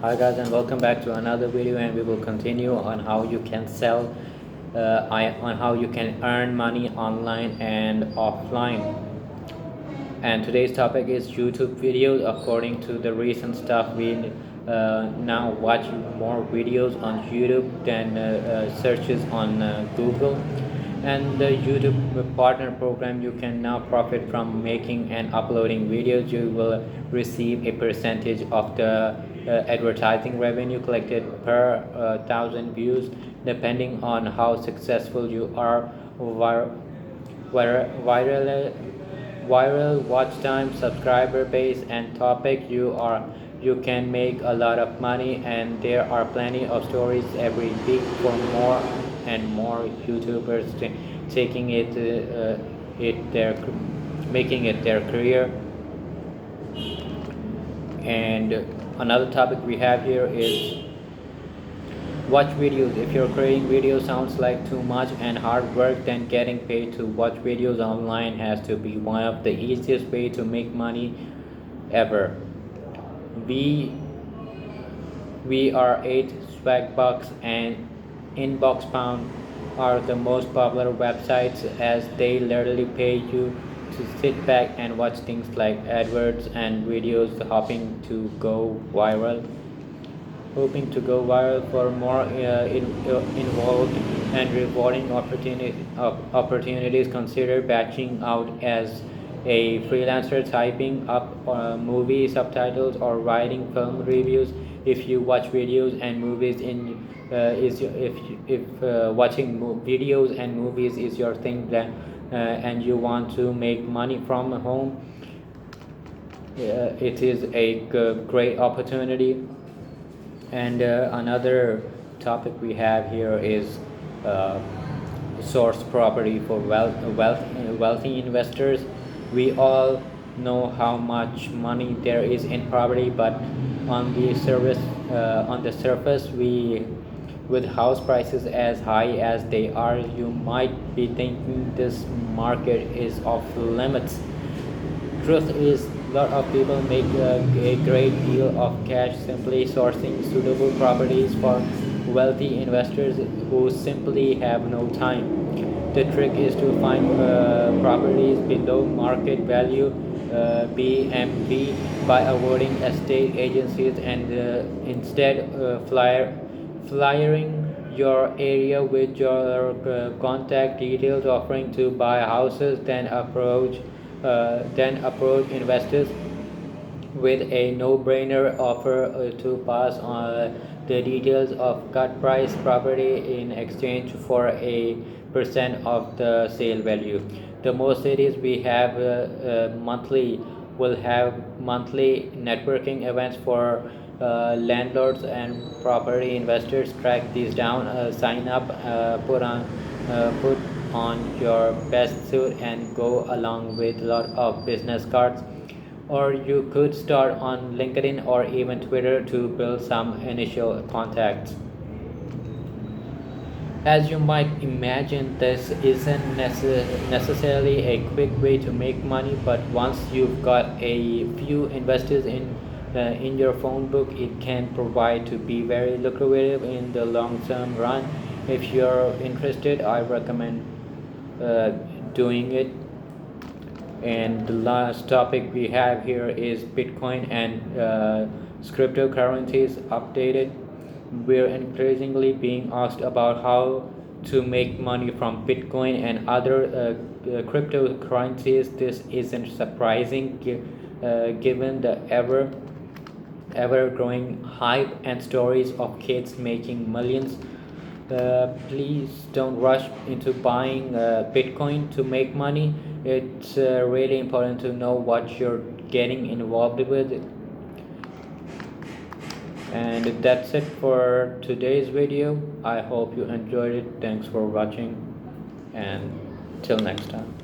Hi guys, and welcome back to another video, and we will continue on how you can sell on how you can earn money online and offline. And today's topic is YouTube videos. According to the recent stuff, we now watch more videos on YouTube than searches on Google. And the YouTube partner program, you can now profit from making and uploading videos. You will receive a percentage of the advertising revenue collected per 1,000 views, depending on how successful you are. Viral watch time, subscriber base, and topic you can make a lot of money. And there are plenty of stories every week for more and more YouTubers taking making it their career. And another topic we have here is watch videos. If your creating videos sounds like too much and hard work, then getting paid to watch videos online has to be one of the easiest way to make money ever. We are 8 Swagbucks and Inboxbound are the most popular websites, as they literally pay you to sit back and watch things like adverts and videos hoping to go viral. For more involved and rewarding opportunities, consider batching out as a freelancer, typing up movie subtitles or writing film reviews. If you watch videos and movies in if watching videos and movies is your thing, then and you want to make money from home, it is a great opportunity. And another topic we have here is uh, source property for wealthy investors. We all know how much money there is in property, but on the surface, with house prices as high as they are, you might be thinking this market is off limits. Truth is, a lot of people make a great deal of cash simply sourcing suitable properties for wealthy investors who simply have no time. The trick is to find properties below market value, BMV, by avoiding estate agencies and instead flyering your area with your contact details, offering to buy houses, then approach investors with a no-brainer offer to pass on the details of cut price property in exchange for a percent of the sale value. The most cities we have will have monthly networking events for landlords and property investors. Track these down, sign up, put on your best suit and go along with a lot of business cards. Or you could start on LinkedIn or even Twitter to build some initial contacts. As you might imagine, this isn't necessarily a quick way to make money, but once you've got a few investors in your phone book, it can provide to be very lucrative in the long term run. If you're interested, I recommend doing it. And the last topic we have here is Bitcoin and cryptocurrencies updated. We're increasingly being asked about how to make money from Bitcoin and other cryptocurrencies. This isn't surprising given the ever growing hype and stories of kids making millions. Please don't rush into buying Bitcoin to make money. It's really important to know what you're getting involved with. And that's it for today's video. I hope you enjoyed it. Thanks for watching, and till next time.